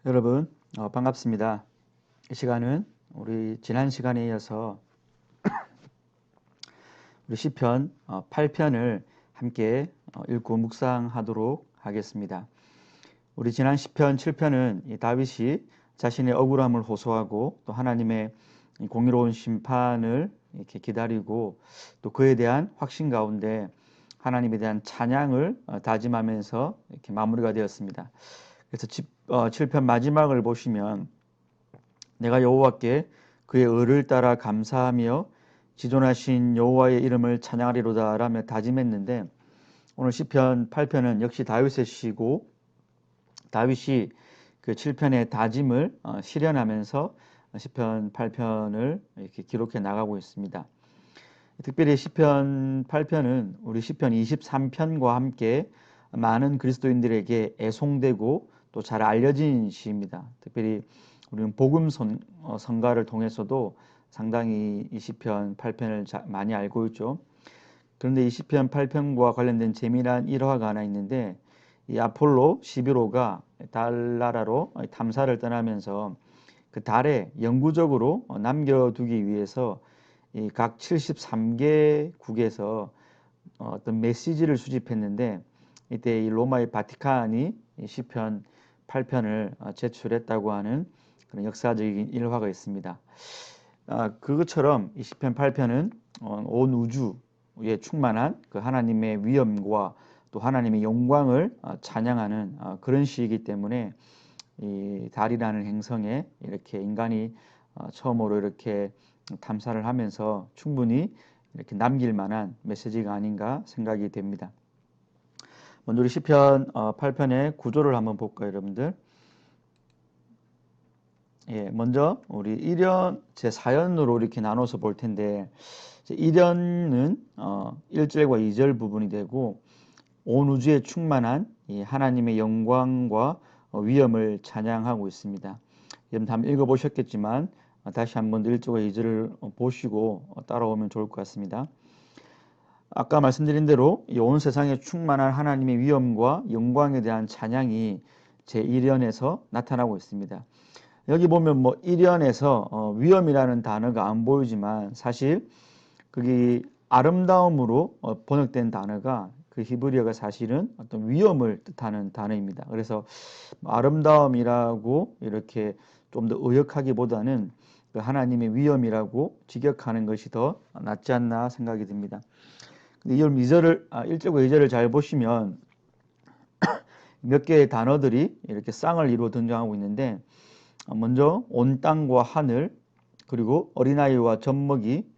여러분 반갑습니다. 이 시간은 우리 지난 시간에 이어서 우리 시편 8편을 함께 읽고 묵상하도록 하겠습니다. 우리 지난 시편 7편은 이 다윗이 자신의 억울함을 호소하고 또 하나님의 공의로운 심판을 이렇게 기다리고 또 그에 대한 확신 가운데 하나님에 대한 찬양을 다짐하면서 이렇게 마무리가 되었습니다. 그래서 7편 마지막을 보시면 내가 여호와께 그의 의를 따라 감사하며 지존하신 여호와의 이름을 찬양하리로다 라며 다짐했는데, 오늘 시편 8편은 역시 다윗의 시고 다윗이 그 7편의 다짐을 실현하면서 시편 8편을 이렇게 기록해 나가고 있습니다. 특별히 시편 8편은 우리 시편 23편과 함께 많은 그리스도인들에게 애송되고 또 잘 알려진 시입니다. 특별히 우리는 복음 성가를 통해서도 상당히 이 시편 8편을 많이 알고 있죠. 그런데 이 시편 8편과 관련된 재미난 일화가 하나 있는데, 이 아폴로 11호가 달 나라로 탐사를 떠나면서 그 달에 영구적으로 남겨두기 위해서 이 각 73개국에서 어떤 메시지를 수집했는데, 이때 이 로마의 바티칸이 이 시편 8편을 제출했다고 하는 그런 역사적인 일화가 있습니다. 그것처럼 이 시편 8편은 온 우주에 충만한 그 하나님의 위엄과 또 하나님의 영광을 찬양하는 그런 시이기 때문에 이 달이라는 행성에 이렇게 인간이 처음으로 이렇게 탐사를 하면서 충분히 이렇게 남길 만한 메시지가 아닌가 생각이 됩니다. 먼저 우리 시편 8편의 구조를 한번 볼까요, 여러분들? 예, 먼저 우리 1연 제4연으로 이렇게 나눠서 볼 텐데, 1연은 1절과 2절 부분이 되고, 온 우주에 충만한 이 하나님의 영광과 위엄을 찬양하고 있습니다. 여러분 한번 읽어보셨겠지만 다시 한번 1절과 2절을 보시고 따라오면 좋을 것 같습니다. 아까 말씀드린 대로 온 세상에 충만한 하나님의 위엄과 영광에 대한 찬양이 제1연에서 나타나고 있습니다. 여기 보면 뭐 1연에서 위엄이라는 단어가 안 보이지만 사실 거기 아름다움으로 번역된 단어가 그 히브리어가 사실은 어떤 위엄을 뜻하는 단어입니다. 그래서 아름다움이라고 이렇게 좀 더 의역하기보다는 그 하나님의 위엄이라고 직역하는 것이 더 낫지 않나 생각이 듭니다. 근데 여러분 1절과 2절을 잘 보시면 몇 개의 단어들이 이렇게 쌍을 이루어 등장하고 있는데, 먼저 온 땅과 하늘, 그리고 어린아이와 젖먹이,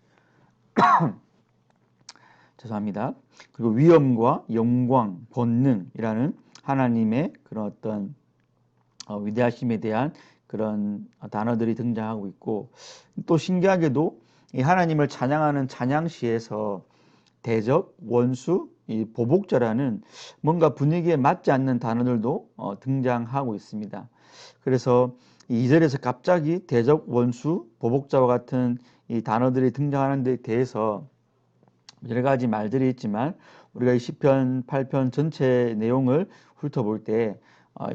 죄송합니다. 그리고 위엄과 영광, 본능이라는 하나님의 그런 어떤 위대하심에 대한 그런 단어들이 등장하고 있고, 또 신기하게도 이 하나님을 찬양하는 찬양시에서 대적, 원수, 이 보복자라는 뭔가 분위기에 맞지 않는 단어들도 등장하고 있습니다. 그래서 이 2절에서 갑자기 대적, 원수, 보복자와 같은 이 단어들이 등장하는 데 대해서 여러 가지 말들이 있지만, 우리가 이 시편 8편 전체 내용을 훑어볼 때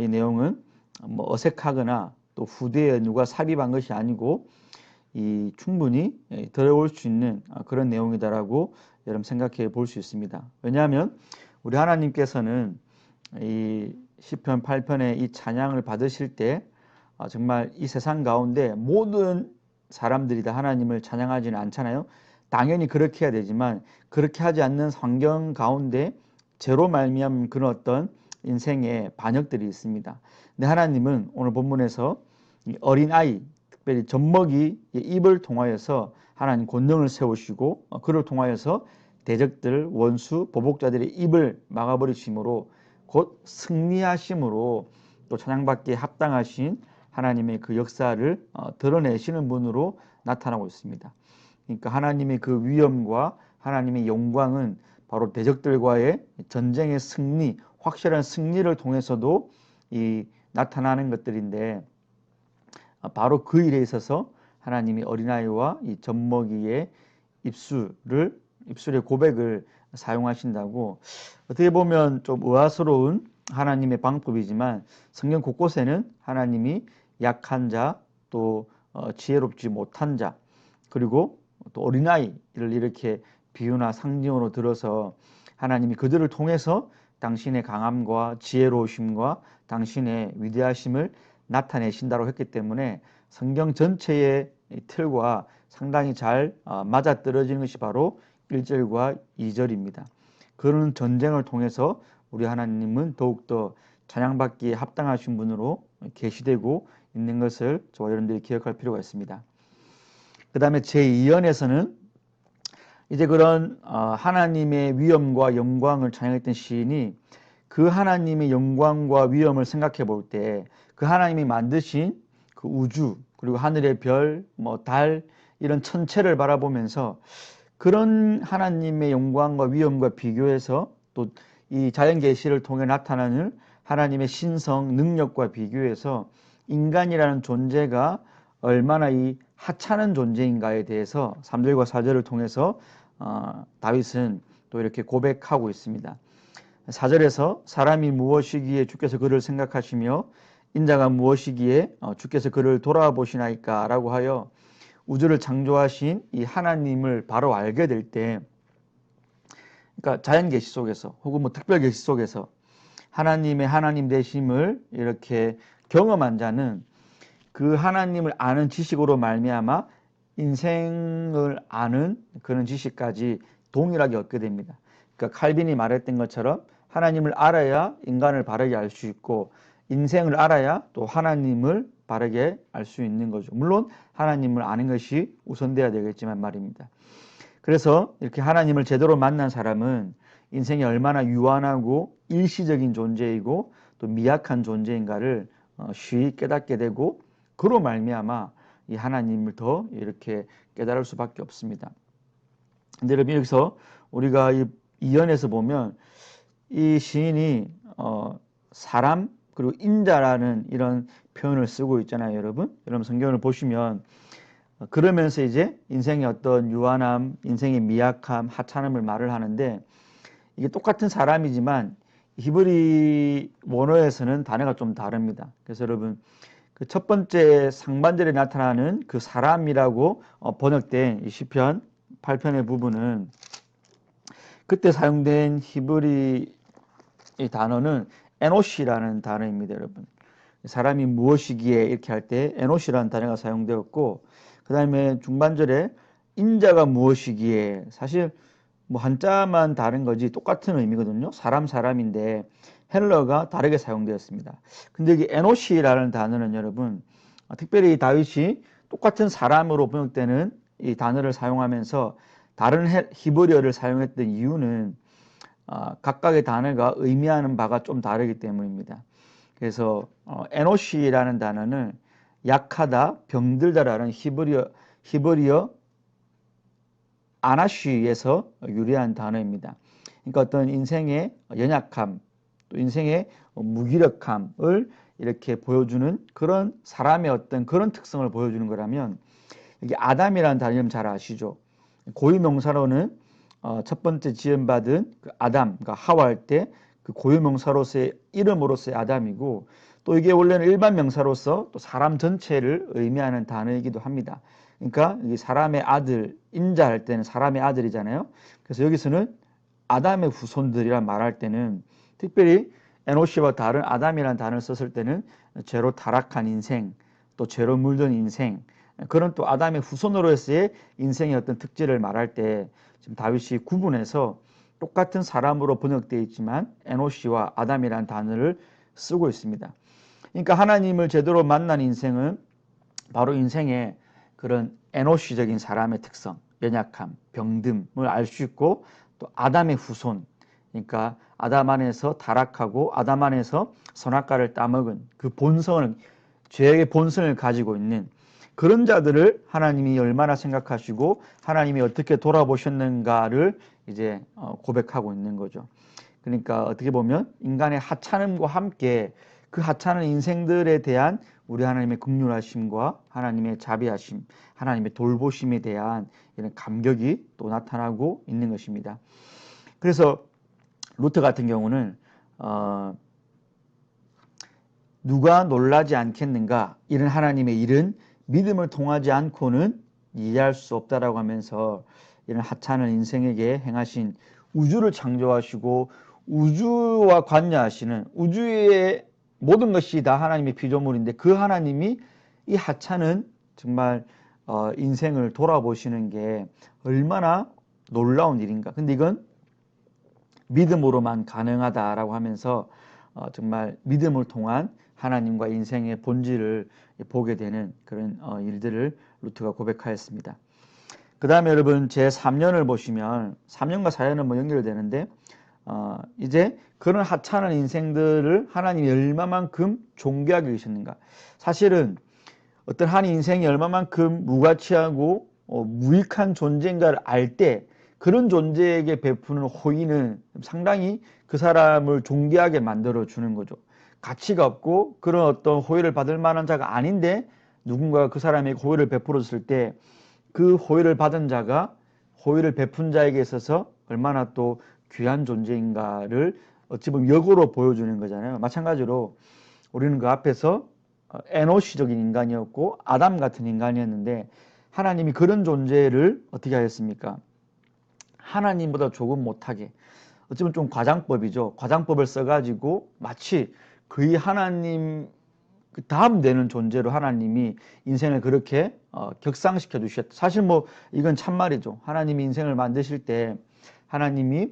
이 내용은 뭐 어색하거나 또 후대에 누가 삽입한 것이 아니고 이 충분히 들어올 수 있는 그런 내용이다라고 여러분 생각해 볼 수 있습니다. 왜냐하면 우리 하나님께서는 이 시편 8편의 이 찬양을 받으실 때 정말 이 세상 가운데 모든 사람들이 다 하나님을 찬양하지는 않잖아요. 당연히 그렇게 해야 되지만 그렇게 하지 않는 환경 가운데 죄로 말미암은 그런 어떤 인생의 반역들이 있습니다. 근데 하나님은 오늘 본문에서 이 어린아이, 특별히 젖먹이의 입을 통하여서 하나님 권능을 세우시고 그를 통하여서 대적들, 원수, 보복자들의 입을 막아버리심으로 곧 승리하심으로 또 찬양받기에 합당하신 하나님의 그 역사를 드러내시는 분으로 나타나고 있습니다. 그러니까 하나님의 그 위엄과 하나님의 영광은 바로 대적들과의 전쟁의 승리, 확실한 승리를 통해서도 나타나는 것들인데, 바로 그 일에 있어서 하나님이 어린아이와 이 젖먹이의 입술의 고백을 사용하신다고, 어떻게 보면 좀 의아스러운 하나님의 방법이지만 성경 곳곳에는 하나님이 약한 자, 또 지혜롭지 못한 자, 그리고 또 어린아이를 이렇게 비유나 상징으로 들어서 하나님이 그들을 통해서 당신의 강함과 지혜로우심과 당신의 위대하심을 나타내신다고 했기 때문에 성경 전체의 틀과 상당히 잘 맞아떨어지는 것이 바로 1절과 2절입니다. 그런 전쟁을 통해서 우리 하나님은 더욱더 찬양받기에 합당하신 분으로 계시되고 있는 것을 저와 여러분들이 기억할 필요가 있습니다. 그 다음에 제2연에서는 이제 그런 하나님의 위엄과 영광을 찬양했던 시인이 그 하나님의 영광과 위엄을 생각해 볼 때 그 하나님이 만드신 그 우주, 그리고 하늘의 별, 달, 이런 천체를 바라보면서 그런 하나님의 영광과 위엄과 비교해서 또 이 자연 계시를 통해 나타나는 하나님의 신성 능력과 비교해서 인간이라는 존재가 얼마나 이 하찮은 존재인가에 대해서 3절과 4절을 통해서 다윗은 또 이렇게 고백하고 있습니다. 4절에서 사람이 무엇이기에 주께서 그를 생각하시며 인자가 무엇이기에 주께서 그를 돌아보시나이까 라고 하여 우주를 창조하신 이 하나님을 바로 알게 될 때, 그러니까 자연 계시 속에서 혹은 특별 계시 속에서 하나님의 하나님 되심을 이렇게 경험한 자는 그 하나님을 아는 지식으로 말미암아 인생을 아는 그런 지식까지 동일하게 얻게 됩니다. 그러니까 칼빈이 말했던 것처럼 하나님을 알아야 인간을 바르게 알 수 있고 인생을 알아야 또 하나님을 바르게 알 수 있는 거죠. 물론 하나님을 아는 것이 우선돼야 되겠지만 말입니다. 그래서 이렇게 하나님을 제대로 만난 사람은 인생이 얼마나 유한하고 일시적인 존재이고 또 미약한 존재인가를 쉬이 깨닫게 되고 그로 말미암아 이 하나님을 더 이렇게 깨달을 수밖에 없습니다. 근데 여러분 여기서 우리가 이 이연에서 보면 이 시인이 사람 그리고 인자라는 이런 표현을 쓰고 있잖아요, 여러분. 여러분 성경을 보시면 그러면서 이제 인생의 어떤 유한함, 인생의 미약함, 하찮음을 말을 하는데 이게 똑같은 사람이지만 히브리 원어에서는 단어가 좀 다릅니다. 그래서 여러분 그 첫 번째 상반절에 나타나는 그 사람이라고 번역된 이 시편 8편의 부분은 그때 사용된 히브리 이 단어는 에노시라는 단어입니다, 여러분. 사람이 무엇이기에 이렇게 할 때 에노시라는 단어가 사용되었고 그 다음에 중반절에 인자가 무엇이기에 사실 뭐 한자만 다른 거지 똑같은 의미거든요. 사람인데 헬러가 다르게 사용되었습니다. 근데 여기 에노시라는 단어는 여러분 특별히 다윗이 똑같은 사람으로 번역되는 이 단어를 사용하면서 다른 히브리어를 사용했던 이유는 각각의 단어가 의미하는 바가 좀 다르기 때문입니다. 그래서 에노시라는 단어는 약하다, 병들다라는 히브리어 아나쉬에서 유래한 단어입니다. 그러니까 어떤 인생의 연약함, 또 인생의 무기력함을 이렇게 보여주는 그런 사람의 어떤 그런 특성을 보여주는 거라면 이게 아담이라는 단어는 잘 아시죠? 고유명사로는 첫 번째 지음받은 그 아담, 그러니까 하와할 때 그 고유명사로서의 이름으로서의 아담이고 또 이게 원래는 일반 명사로서 또 사람 전체를 의미하는 단어이기도 합니다. 그러니까 이 사람의 아들, 인자할 때는 사람의 아들이잖아요. 그래서 여기서는 아담의 후손들이란 말할 때는 특별히 에노시와 다른 아담이라는 단어를 썼을 때는 죄로 타락한 인생, 또 죄로 물든 인생, 그런 또 아담의 후손으로서의 인생의 어떤 특질을 말할 때 지금 다윗이 구분해서 똑같은 사람으로 번역되어 있지만 에노시와 아담이라는 단어를 쓰고 있습니다. 그러니까 하나님을 제대로 만난 인생은 바로 인생의 그런 에노시적인 사람의 특성, 연약함, 병듦을 알 수 있고 또 아담의 후손, 그러니까 아담 안에서 타락하고 아담 안에서 선악과를 따먹은 그 본성을, 죄의 본성을 가지고 있는 그런 자들을 하나님이 얼마나 생각하시고 하나님이 어떻게 돌아보셨는가를 이제 고백하고 있는 거죠. 그러니까 어떻게 보면 인간의 하찮음과 함께 그 하찮은 인생들에 대한 우리 하나님의 긍휼하심과 하나님의 자비하심, 하나님의 돌보심에 대한 이런 감격이 또 나타나고 있는 것입니다. 그래서 루트 같은 경우는 누가 놀라지 않겠는가? 이런 하나님의 일은 믿음을 통하지 않고는 이해할 수 없다라고 하면서 이런 하찮은 인생에게 행하신 우주를 창조하시고 우주와 관여하시는 우주의 모든 것이 다 하나님의 피조물인데 그 하나님이 이 하찮은 정말 인생을 돌아보시는 게 얼마나 놀라운 일인가. 근데 이건 믿음으로만 가능하다라고 하면서 정말 믿음을 통한 하나님과 인생의 본질을 보게 되는 그런 일들을 루트가 고백하였습니다. 그 다음에 여러분 제 3년을 보시면 3년과 4년은 뭐 연결되는데 이제 그런 하찮은 인생들을 하나님이 얼마만큼 존귀하게 여기셨는가. 사실은 어떤 한 인생이 얼마만큼 무가치하고 무익한 존재인가를 알 때 그런 존재에게 베푸는 호의는 상당히 그 사람을 존귀하게 만들어 주는 거죠. 가치가 없고 그런 어떤 호의를 받을 만한 자가 아닌데 누군가 그 사람에게 호의를 베풀었을 때 그 호의를 받은 자가 호의를 베푼 자에게 있어서 얼마나 또 귀한 존재인가를 어찌 보면 역으로 보여주는 거잖아요. 마찬가지로 우리는 그 앞에서 에노시적인 인간이었고 아담 같은 인간이었는데 하나님이 그런 존재를 어떻게 하였습니까? 하나님보다 조금 못하게, 어쩌면 좀 과장법이죠. 과장법을 써가지고 마치 거의 하나님 그 다음 되는 존재로 하나님이 인생을 그렇게 격상시켜 주셨다. 사실 뭐 이건 참말이죠. 하나님이 인생을 만드실 때 하나님이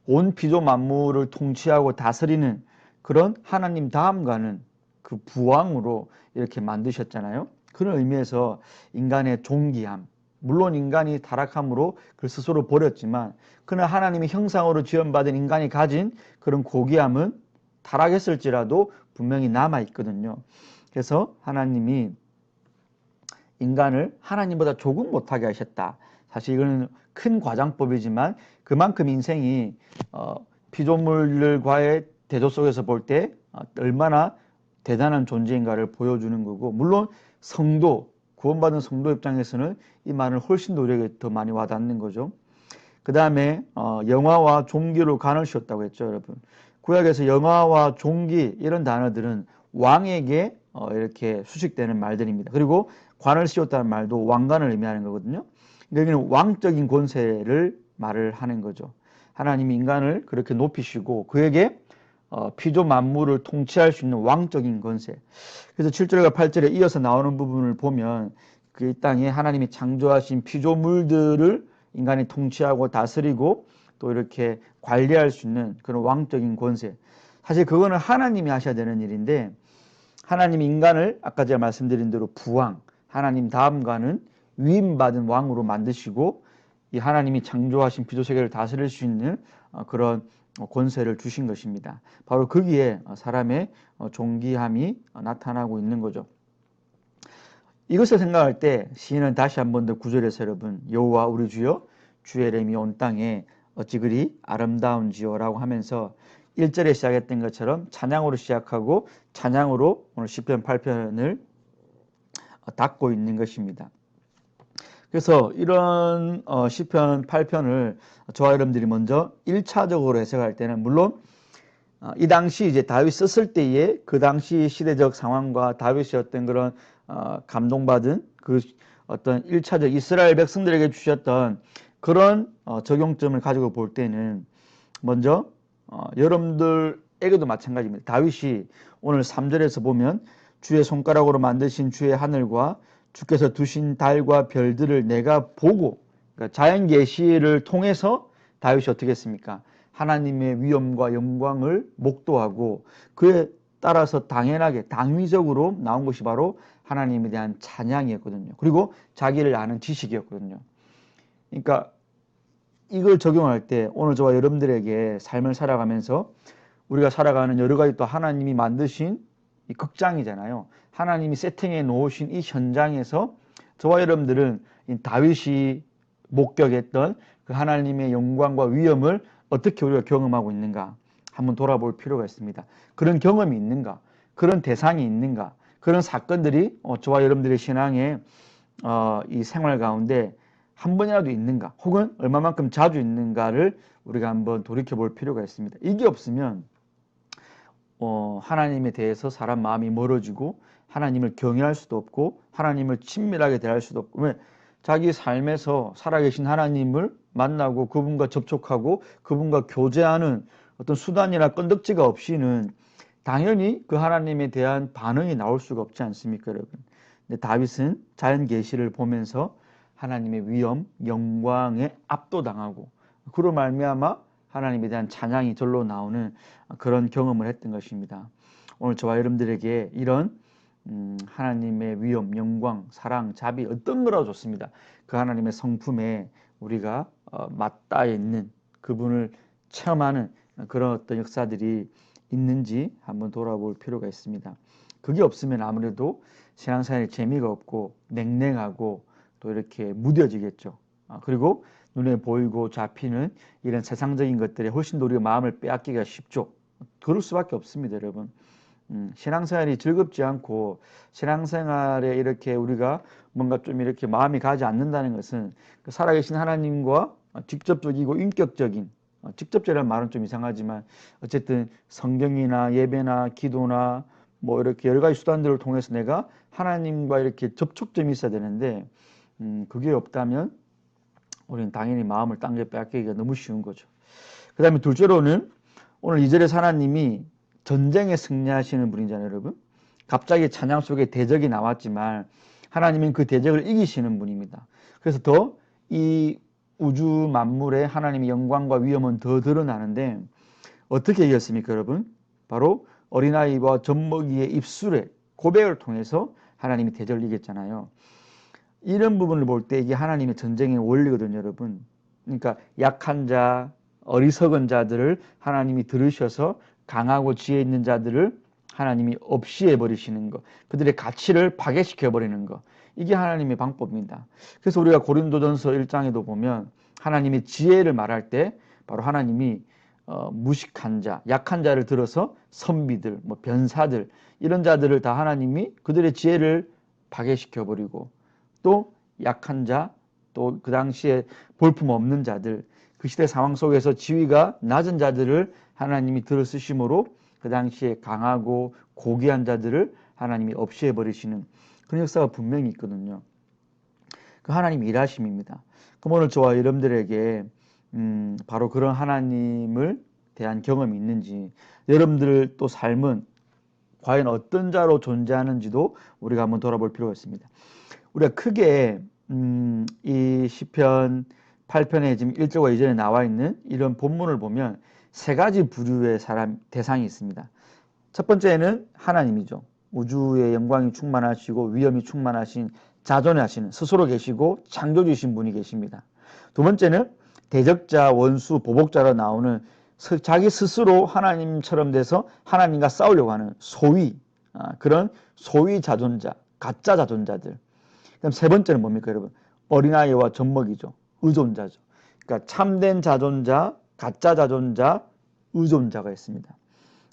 온 피조 만물을 통치하고 다스리는 그런 하나님 다음가는 그 부왕으로 이렇게 만드셨잖아요. 그런 의미에서 인간의 존귀함, 물론 인간이 타락함으로 그 스스로 버렸지만 그러나 하나님의 형상으로 지원받은 인간이 가진 그런 고귀함은 타락했을지라도 분명히 남아있거든요. 그래서 하나님이 인간을 하나님보다 조금 못하게 하셨다. 사실 이거는 큰 과장법이지만 그만큼 인생이 피조물들과의 대조 속에서 볼 때 얼마나 대단한 존재인가를 보여주는 거고, 물론 성도, 구원받은 성도 입장에서는 이 말은 훨씬 더 우리에게 더 많이 와닿는 거죠. 그 다음에 영화와 종기로 간을 씌웠다고 했죠, 여러분. 구약에서 영화와 종기 이런 단어들은 왕에게 이렇게 수식되는 말들입니다. 그리고 관을 씌웠다는 말도 왕관을 의미하는 거거든요. 여기는 왕적인 권세를 말을 하는 거죠. 하나님이 인간을 그렇게 높이시고 그에게 피조 만물을 통치할 수 있는 왕적인 권세. 그래서 7절과 8절에 이어서 나오는 부분을 보면 그 땅에 하나님이 창조하신 피조물들을 인간이 통치하고 다스리고 또 이렇게 관리할 수 있는 그런 왕적인 권세. 사실 그거는 하나님이 하셔야 되는 일인데 하나님이 인간을 아까 제가 말씀드린 대로 부왕, 하나님 다음과는 위임받은 왕으로 만드시고 이 하나님이 창조하신 피조세계를 다스릴 수 있는 그런 권세를 주신 것입니다. 바로 거기에 사람의 존귀함이 나타나고 있는 거죠. 이것을 생각할 때 시인은 다시 한 번 더 9절에서 여러분 여호와 우리 주여 주의 이름이 온 땅에 어찌 그리 아름다운지요 라고 하면서 1절에 시작했던 것처럼 찬양으로 시작하고 찬양으로 오늘 시편 8편을 닫고 있는 것입니다. 그래서 이런 시편 8편을 저와 여러분들이 먼저 1차적으로 해석할 때는 물론 이 당시 이제 다윗 썼을 때에 그 당시 시대적 상황과 다윗이 어떤 그런 감동받은 그 어떤 1차적 이스라엘 백성들에게 주셨던 그런 적용점을 가지고 볼 때는 먼저 여러분들에게도 마찬가지입니다. 다윗이 오늘 3절에서 보면 주의 손가락으로 만드신 주의 하늘과 주께서 두신 달과 별들을 내가 보고, 그러니까 자연 계시를 통해서 다윗이 어떻게 했습니까? 하나님의 위엄과 영광을 목도하고 그에 따라서 당연하게 당위적으로 나온 것이 바로 하나님에 대한 찬양이었거든요. 그리고 자기를 아는 지식이었거든요. 그러니까 이걸 적용할 때 오늘 저와 여러분들에게 삶을 살아가면서 우리가 살아가는 여러 가지 또 하나님이 만드신 이 극장이잖아요. 하나님이 세팅해 놓으신 이 현장에서 저와 여러분들은 이 다윗이 목격했던 그 하나님의 영광과 위엄을 어떻게 우리가 경험하고 있는가 한번 돌아볼 필요가 있습니다. 그런 경험이 있는가? 그런 대상이 있는가? 그런 사건들이 저와 여러분들의 신앙의 이 생활 가운데 한 번이라도 있는가? 혹은 얼마만큼 자주 있는가를 우리가 한번 돌이켜 볼 필요가 있습니다. 이게 없으면 하나님에 대해서 사람 마음이 멀어지고 하나님을 경외할 수도 없고 하나님을 친밀하게 대할 수도 없고, 왜? 자기 삶에서 살아계신 하나님을 만나고 그분과 접촉하고 그분과 교제하는 어떤 수단이나 건덕지가 없이는 당연히 그 하나님에 대한 반응이 나올 수가 없지 않습니까, 여러분? 근데 다윗은 자연 계시를 보면서 하나님의 위엄, 영광에 압도당하고 그로 말미암아 하나님에 대한 찬양이 절로 나오는 그런 경험을 했던 것입니다. 오늘 저와 여러분들에게 이런 하나님의 위엄, 영광, 사랑, 자비 어떤 거라도 좋습니다. 그 하나님의 성품에 우리가 맞닿아 있는 그분을 체험하는 그런 어떤 역사들이 있는지 한번 돌아볼 필요가 있습니다. 그게 없으면 아무래도 신앙생활에 재미가 없고 냉랭하고 또 이렇게 무뎌지겠죠. 그리고 눈에 보이고 잡히는 이런 세상적인 것들에 훨씬 더 우리가 마음을 빼앗기가 쉽죠. 그럴 수밖에 없습니다, 여러분. 신앙생활이 즐겁지 않고 신앙생활에 이렇게 우리가 뭔가 좀 이렇게 마음이 가지 않는다는 것은 그 살아계신 하나님과 직접적이고 인격적인, 직접적이라는 말은 좀 이상하지만 어쨌든 성경이나 예배나 기도나 뭐 이렇게 여러 가지 수단들을 통해서 내가 하나님과 이렇게 접촉점이 있어야 되는데 그게 없다면 우리는 당연히 마음을 딴 게 빼앗기기가 너무 쉬운 거죠. 그 다음에 둘째로는 오늘 2절에 하나님이 전쟁에 승리하시는 분이잖아요, 여러분. 갑자기 찬양 속에 대적이 나왔지만 하나님은 그 대적을 이기시는 분입니다. 그래서 더 이 우주 만물의 하나님의 영광과 위엄은 더 드러나는데 어떻게 이겼습니까, 여러분? 바로 어린아이와 젖먹이의 입술에 고백을 통해서 하나님이 대적을 이겼잖아요. 이런 부분을 볼 때 이게 하나님의 전쟁의 원리거든요, 여러분. 그러니까 약한 자, 어리석은 자들을 하나님이 들으셔서 강하고 지혜 있는 자들을 하나님이 없이 해버리시는 것, 그들의 가치를 파괴시켜버리는 것, 이게 하나님의 방법입니다. 그래서 우리가 고린도전서 1장에도 보면 하나님의 지혜를 말할 때 바로 하나님이 무식한 자, 약한 자를 들어서 선비들, 뭐 변사들, 이런 자들을 다 하나님이 그들의 지혜를 파괴시켜버리고 또 약한 자, 또 그 당시에 볼품 없는 자들, 그 시대 상황 속에서 지위가 낮은 자들을 하나님이 들어 쓰심으로 그 당시에 강하고 고귀한 자들을 하나님이 없이 해버리시는 그런 역사가 분명히 있거든요. 그 하나님 일하심입니다. 그럼 오늘 저와 여러분들에게 바로 그런 하나님을 대한 경험이 있는지, 여러분들 또 삶은 과연 어떤 자로 존재하는지도 우리가 한번 돌아볼 필요가 있습니다. 우리가 크게 이 시편 8편에 지금 1절과 2절에 나와 있는 이런 본문을 보면 세 가지 부류의 사람 대상이 있습니다. 첫 번째는 하나님이죠. 우주의 영광이 충만하시고 위엄이 충만하신 자존하시는 스스로 계시고 창조주신 분이 계십니다. 두 번째는 대적자, 원수, 보복자로 나오는 자기 스스로 하나님처럼 돼서 하나님과 싸우려고 하는 소위 그런 소위 자존자, 가짜 자존자들. 그다음 세 번째는 뭡니까, 여러분? 어린아이와 젖먹이죠. 의존자죠. 그러니까 참된 자존자, 가짜 자존자, 의존자가 있습니다.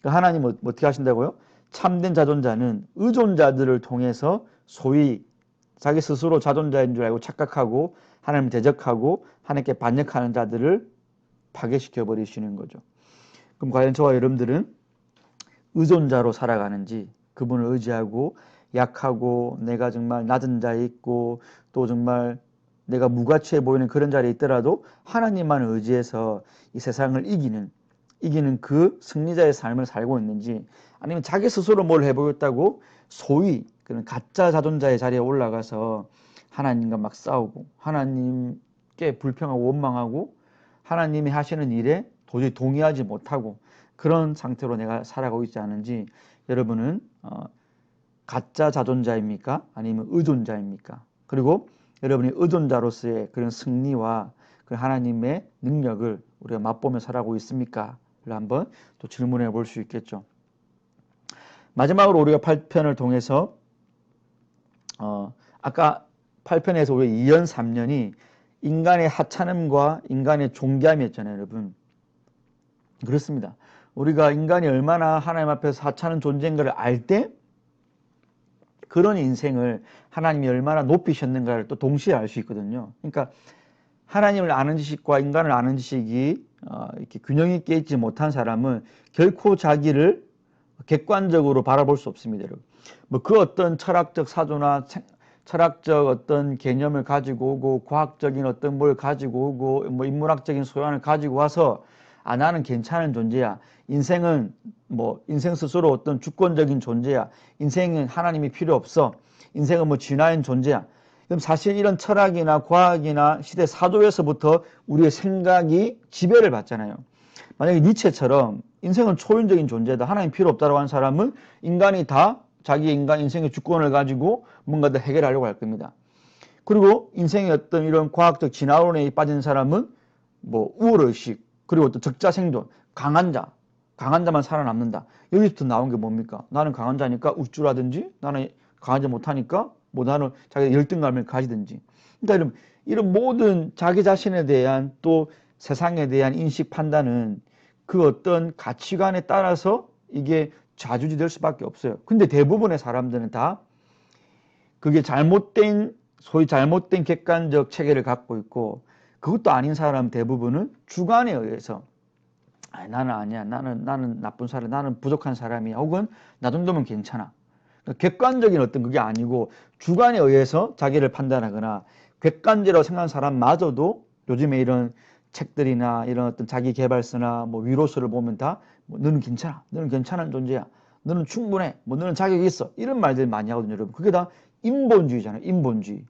그러니까 하나님은 어떻게 하신다고요? 참된 자존자는 의존자들을 통해서 소위 자기 스스로 자존자인 줄 알고 착각하고 하나님 대적하고 하나님께 반역하는 자들을 파괴시켜 버리시는 거죠. 그럼 과연 저와 여러분들은 의존자로 살아가는지, 그분을 의지하고 약하고 내가 정말 낮은 자에 있고 또 정말 내가 무가치해 보이는 그런 자리에 있더라도 하나님만 의지해서 이 세상을 이기는 그 승리자의 삶을 살고 있는지, 아니면 자기 스스로 뭘 해보겠다고 소위 그런 가짜 자존자의 자리에 올라가서 하나님과 막 싸우고 하나님께 불평하고 원망하고 하나님이 하시는 일에 도저히 동의하지 못하고 그런 상태로 내가 살아가고 있지 않은지, 여러분은 가짜 자존자입니까? 아니면 의존자입니까? 그리고 여러분이 의존자로서의 그런 승리와 그 하나님의 능력을 우리가 맛보며 살아가고 있습니까? 를 한번 또 질문해 볼 수 있겠죠. 마지막으로 우리가 8편을 통해서 아까 8편에서 우리 2연 3년이 인간의 하찮음과 인간의 존귀함이었잖아요, 여러분. 그렇습니다. 우리가 인간이 얼마나 하나님 앞에서 하찮은 존재인가를 알 때 그런 인생을 하나님이 얼마나 높이셨는가를 또 동시에 알 수 있거든요. 그러니까 하나님을 아는 지식과 인간을 아는 지식이 이렇게 균형 있게 있지 못한 사람은 결코 자기를 객관적으로 바라볼 수 없습니다, 여러분. 뭐 그 어떤 철학적 사조나 철학적 어떤 개념을 가지고 오고 과학적인 어떤 뭘 가지고 오고 뭐 인문학적인 소양을 가지고 와서 나는 괜찮은 존재야. 인생은 뭐 인생 스스로 어떤 주권적인 존재야. 인생은 하나님이 필요 없어. 인생은 뭐 진화인 존재야. 그럼 사실 이런 철학이나 과학이나 시대 사조에서부터 우리의 생각이 지배를 받잖아요. 만약에 니체처럼 인생은 초인적인 존재다. 하나님 필요 없다라고 하는 사람은 인간이 다 자기 인생의 주권을 가지고 뭔가를 해결하려고 할 겁니다. 그리고 인생의 어떤 이런 과학적 진화론에 빠진 사람은 뭐 우월의식, 그리고 또 적자생존, 강한 자만 살아남는다. 여기부터 나온 게 뭡니까? 나는 강한 자니까 우쭐하든지, 나는 강하지 못하니까 뭐 나는 자기 열등감을 가지든지. 그러니까 이런 모든 자기 자신에 대한 또 세상에 대한 인식 판단은 그 어떤 가치관에 따라서 이게 좌지우지 될 수밖에 없어요. 근데 대부분의 사람들은 다 그게 소위 잘못된 객관적 체계를 갖고 있고, 그것도 아닌 사람 대부분은 주관에 의해서 나는 아니야, 나는 나쁜 사람, 나는 부족한 사람이야, 혹은 나 정도면 괜찮아. 그러니까 객관적인 어떤 그게 아니고 주관에 의해서 자기를 판단하거나, 객관적이라고 생각하는 사람마저도 요즘에 이런 책들이나 이런 어떤 자기 개발서나 뭐 위로서를 보면 다 뭐 너는 괜찮아, 너는 괜찮은 존재야, 너는 충분해, 뭐 너는 자격이 있어, 이런 말들 많이 하거든요, 여러분. 그게 다 인본주의잖아요, 인본주의.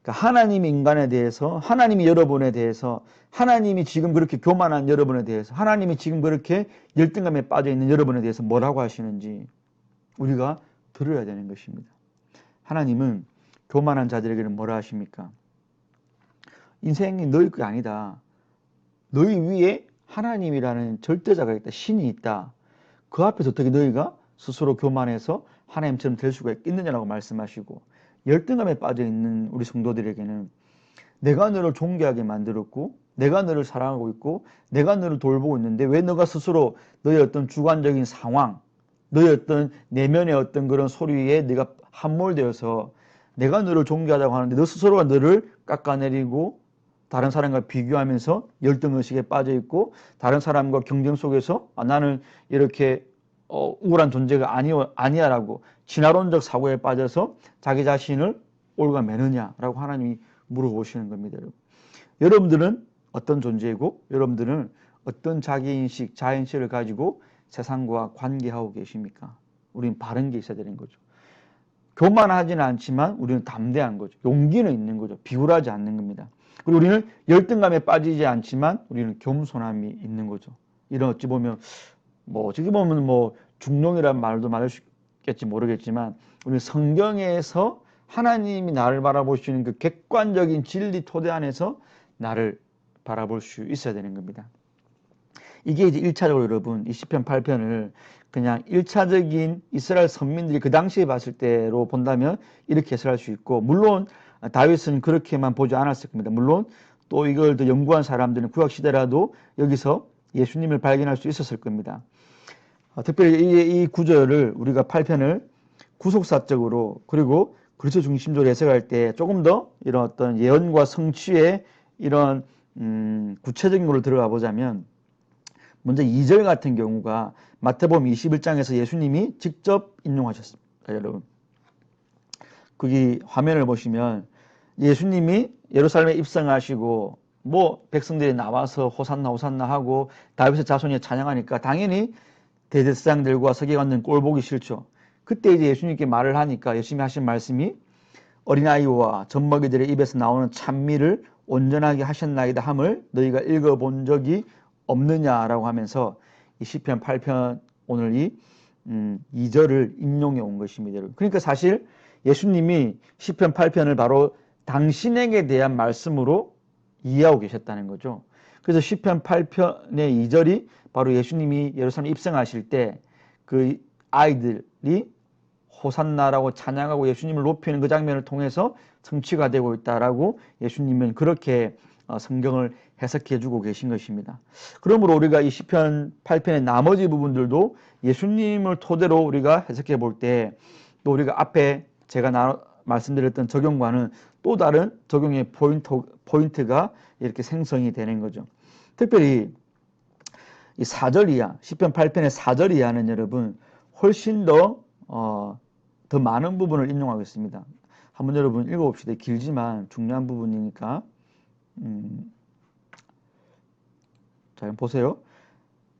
그러니까 하나님이 인간에 대해서, 하나님이 여러분에 대해서, 하나님이 지금 그렇게 교만한 여러분에 대해서, 하나님이 지금 그렇게 열등감에 빠져 있는 여러분에 대해서 뭐라고 하시는지 우리가 들어야 되는 것입니다. 하나님은 교만한 자들에게는 뭐라 하십니까? 인생이 너희 게 아니다. 너희 위에 하나님이라는 절대자가 있다. 신이 있다. 그 앞에서 어떻게 너희가 스스로 교만해서 하나님처럼 될 수가 있느냐라고 말씀하시고, 열등감에 빠져 있는 우리 성도들에게는 내가 너를 존귀하게 만들었고, 내가 너를 사랑하고 있고, 내가 너를 돌보고 있는데 왜 너가 스스로 너의 어떤 주관적인 상황, 너의 어떤 내면의 어떤 그런 소리에 네가 함몰되어서 내가 너를 존귀하다고 하는데 너 스스로가 너를 깎아내리고 다른 사람과 비교하면서 열등의식에 빠져 있고, 다른 사람과 경쟁 속에서 나는 이렇게 우월한 존재가 아니야라고 진화론적 사고에 빠져서 자기 자신을 올가매느냐라고 하나님이 물어보시는 겁니다. 여러분들은 어떤 존재이고 여러분들은 어떤 자기인식, 자아인식을 가지고 세상과 관계하고 계십니까? 우리는 바른 게 있어야 되는 거죠. 교만하지는 않지만 우리는 담대한 거죠. 용기는 있는 거죠. 비굴하지 않는 겁니다. 그리고 우리는 열등감에 빠지지 않지만 우리는 겸손함이 있는 거죠. 이런 어찌 보면 뭐 중농이라는 말도 맞을 수 있겠지 모르겠지만, 우리는 성경에서 하나님이 나를 바라보시는 그 객관적인 진리 토대 안에서 나를 바라볼 수 있어야 되는 겁니다. 이게 이제 1차적으로 여러분 이 시편 8편을 그냥 1차적인 이스라엘 선민들이 그 당시에 봤을 때로 본다면 이렇게 해석할 수 있고, 물론 다윗은 그렇게만 보지 않았을 겁니다. 물론 또 이걸 더 연구한 사람들은 구약시대라도 여기서 예수님을 발견할 수 있었을 겁니다. 특별히 이 구절을 우리가 8편을 구속사적으로 그리고 그리스도 중심적으로 해석할 때 조금 더 이런 어떤 예언과 성취의 이런 구체적인 걸로 들어가 보자면, 먼저 2절 같은 경우가 마태복음 21장에서 예수님이 직접 인용하셨습니다. 여러분, 거기 화면을 보시면 예수님이 예루살렘에 입성하시고 뭐 백성들이 나와서 호산나 호산나 하고 다윗의 자손이 찬양하니까 당연히 대제사장들과 서기관들은 꼴 보기 싫죠. 그때 이제 예수님께 말을 하니까 예수님이 하신 말씀이 어린아이와 젖먹이들의 입에서 나오는 찬미를 온전하게 하셨나이다 함을 너희가 읽어본 적이 없느냐라고 하면서 이 시편 8편 오늘 이 2절을 인용해 온 것입니다. 그러니까 사실 예수님이 시편 8편을 바로 당신에게 대한 말씀으로 이해하고 계셨다는 거죠. 그래서 시편 8편의 2절이 바로 예수님이 예루살렘에 입성하실 때 그 아이들이 호산나라고 찬양하고 예수님을 높이는 그 장면을 통해서 성취가 되고 있다라고 예수님은 그렇게 성경을 해석해 주고 계신 것입니다. 그러므로 우리가 이 시편 8편의 나머지 부분들도 예수님을 토대로 우리가 해석해 볼 때, 또 우리가 앞에 제가 말씀드렸던 적용과는 또 다른 적용의 포인트가 이렇게 생성이 되는 거죠. 특별히 이 4절 이하, 시편 8편의 4절 이하는 여러분 훨씬 더 많은 부분을 인용하겠습니다. 한번 여러분 읽어봅시다. 길지만 중요한 부분이니까. 자, 보세요.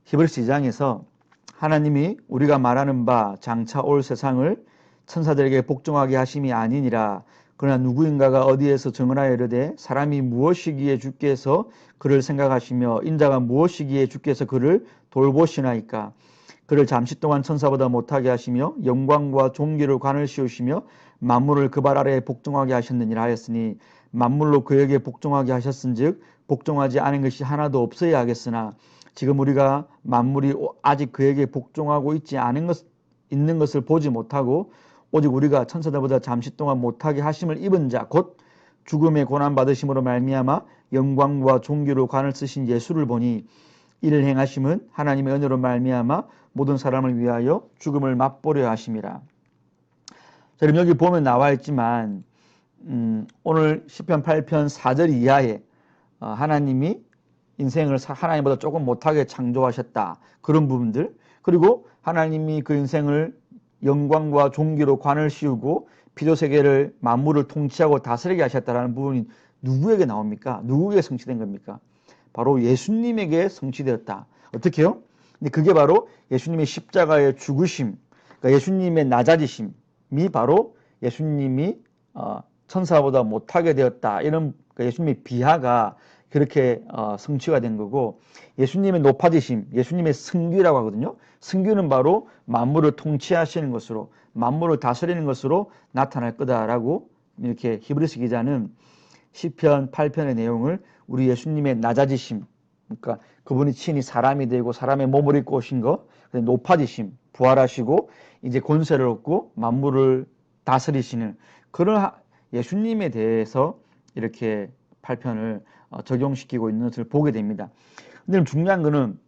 히브리서 2장에서 하나님이 우리가 말하는 바 장차 올 세상을 천사들에게 복종하게 하심이 아니니라. 그러나 누구인가가 어디에서 증언하여 이르되 사람이 무엇이기에 주께서 그를 생각하시며 인자가 무엇이기에 주께서 그를 돌보시나이까. 그를 잠시 동안 천사보다 못하게 하시며 영광과 존귀를 관을 씌우시며 만물을 그 발 아래에 복종하게 하셨느니라 하였으니 만물로 그에게 복종하게 하셨은즉 복종하지 않은 것이 하나도 없어야 하겠으나 지금 우리가 만물이 아직 그에게 복종하고 있는 것을 보지 못하고 오직 우리가 천사들보다 잠시 동안 못하게 하심을 입은 자 곧 죽음의 고난 받으심으로 말미암아 영광과 존귀로 관을 쓰신 예수를 보니 이를 행하심은 하나님의 은혜로 말미암아 모든 사람을 위하여 죽음을 맛보려 하심이라. 자, 그럼 여기 보면 나와 있지만 오늘 시편 8편 4절 이하에 하나님이 인생을 하나님보다 조금 못하게 창조하셨다. 그런 부분들. 그리고 하나님이 그 인생을 영광과 존귀로 관을 씌우고 피조세계를 만물을 통치하고 다스리게 하셨다라는 부분이 누구에게 나옵니까? 누구에게 성취된 겁니까? 바로 예수님에게 성취되었다. 어떻게요? 근데 그게 바로 예수님의 십자가의 죽으심, 그러니까 예수님의 낮아지심이 바로 예수님이 천사보다 못하게 되었다. 이런 예수님의 비하가 그렇게 성취가 된 거고, 예수님의 높아지심, 예수님의 승귀라고 하거든요. 승귀는 바로 만물을 통치하시는 것으로, 만물을 다스리는 것으로 나타날 거다라고 이렇게 히브리서 기자는 시편 8편의 내용을 우리 예수님의 낮아지심, 그러니까 그분이 친히 사람이 되고 사람의 몸을 입고 오신 것, 높아지심, 부활하시고 이제 권세를 얻고 만물을 다스리시는 그런 예수님에 대해서 이렇게 8편을 적용시키고 있는 것을 보게 됩니다. 근데 중요한 거는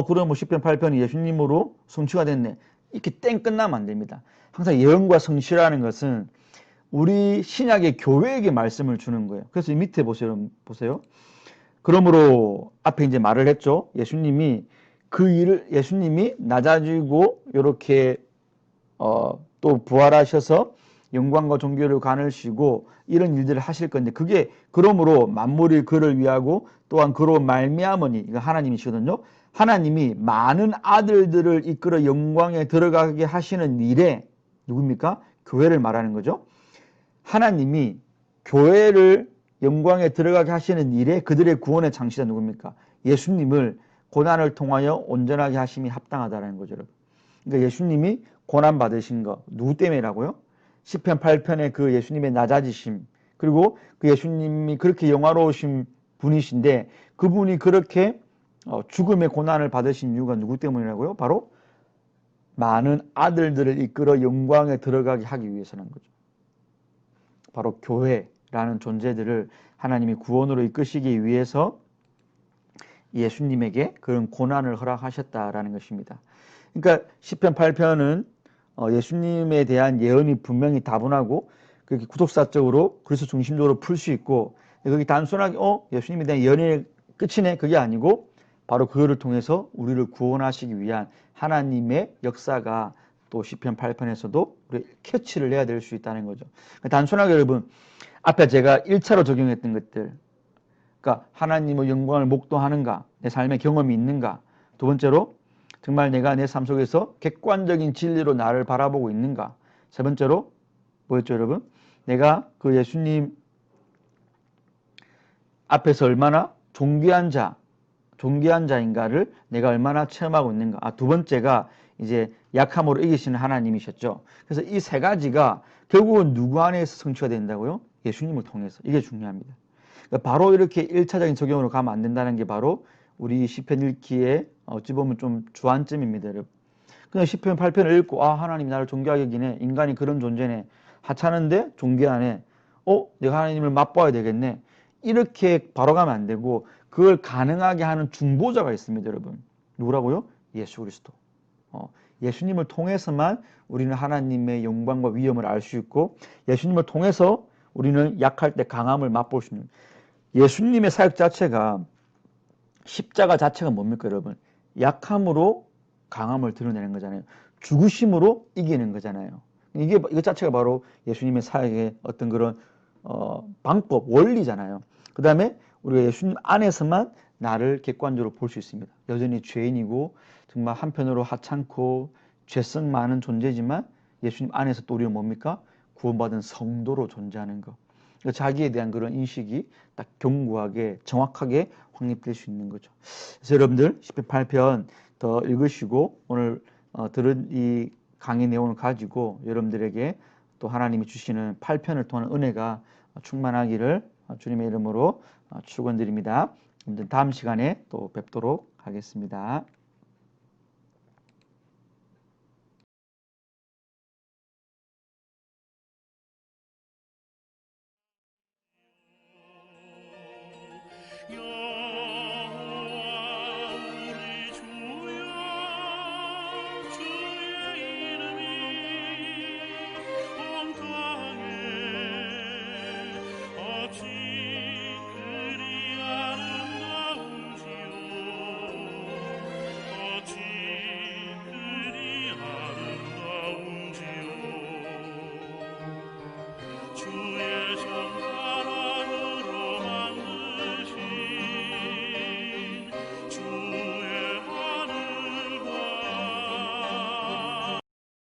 그럼 뭐 시편 8편이 예수님으로 성취가 됐네. 이렇게 땡 끝나면 안 됩니다. 항상 예언과 성취라는 것은 우리 신약의 교회에게 말씀을 주는 거예요. 그래서 이 밑에 보세요. 그러므로 앞에 이제 말을 했죠. 예수님이 예수님이 낮아지고 이렇게 또 부활하셔서 영광과 존귀를 관을 씌고 이런 일들을 하실 건데 그게 그러므로 만물이 그를 위하고 또한 그로 말미암으니 이거 하나님이시거든요. 하나님이 많은 아들들을 이끌어 영광에 들어가게 하시는 일에 누굽니까? 교회를 말하는 거죠. 하나님이 교회를 영광에 들어가게 하시는 일에 그들의 구원의 장치자 누굽니까? 예수님을 고난을 통하여 온전하게 하심이 합당하다는 거죠. 그러니까 예수님이 고난 받으신 거 누구 때문이라고요? 시편 8편의 그 예수님의 낮아지심, 그리고 그 예수님이 그렇게 영화로우신 분이신데 그분이 그렇게 죽음의 고난을 받으신 이유가 누구 때문이라고요? 바로 많은 아들들을 이끌어 영광에 들어가게 하기 위해서라는 거죠. 바로 교회라는 존재들을 하나님이 구원으로 이끄시기 위해서 예수님에게 그런 고난을 허락하셨다라는 것입니다. 그러니까 시편 8편은 예수님에 대한 예언이 분명히 다분하고 그렇게 구속사적으로 그리스도 중심적으로 풀 수 있고 거기 단순하게 예수님에 대한 예언의 끝이네 그게 아니고 바로 그거를 통해서 우리를 구원하시기 위한 하나님의 역사가 또 시편 8편에서도 우리 캐치를 해야 될 수 있다는 거죠. 단순하게 여러분 앞에 제가 1차로 적용했던 것들, 그러니까 하나님의 영광을 목도하는가, 내 삶의 경험이 있는가, 두 번째로 정말 내가 내 삶 속에서 객관적인 진리로 나를 바라보고 있는가, 세 번째로 뭐였죠 여러분? 내가 그 예수님 앞에서 얼마나 존귀한 자인가를 내가 얼마나 체험하고 있는가. 두 번째가 이제 약함으로 이기시는 하나님이셨죠. 그래서 이 세 가지가 결국은 누구 안에서 성취가 된다고요? 예수님을 통해서. 이게 중요합니다. 그러니까 바로 이렇게 1차적인 적용으로 가면 안 된다는 게 바로 우리 시편 읽기에 어찌 보면 좀 주안점입니다, 여러분. 그냥 시편 8편을 읽고 하나님이 나를 존귀하게 여기네. 인간이 그런 존재네. 하찮은데 존귀하네. 내가 하나님을 맛봐야 되겠네. 이렇게 바로 가면 안 되고 그걸 가능하게 하는 중보자가 있습니다, 여러분. 누구라고요? 예수 그리스도. 예수님을 통해서만 우리는 하나님의 영광과 위엄을 알 수 있고 예수님을 통해서 우리는 약할 때 강함을 맛볼 수 있는 예수님의 사역 자체가 십자가 자체가 뭡니까 여러분? 약함으로 강함을 드러내는 거잖아요. 죽으심으로 이기는 거잖아요. 이것 자체가 바로 예수님의 사역의 어떤 그런 방법, 원리잖아요. 그 다음에 우리가 예수님 안에서만 나를 객관적으로 볼 수 있습니다. 여전히 죄인이고 정말 한편으로 하찮고 죄성 많은 존재지만 예수님 안에서 또 우리는 뭡니까? 구원받은 성도로 존재하는 것. 그러니까 자기에 대한 그런 인식이 딱 견고하게 정확하게 확립될 수 있는 거죠. 그래서 여러분들 10편 8편 더 읽으시고 오늘 들은 이 강의 내용을 가지고 여러분들에게 또 하나님이 주시는 8편을 통한 은혜가 충만하기를 주님의 이름으로 축원드립니다. 다음 시간에 또 뵙도록 하겠습니다.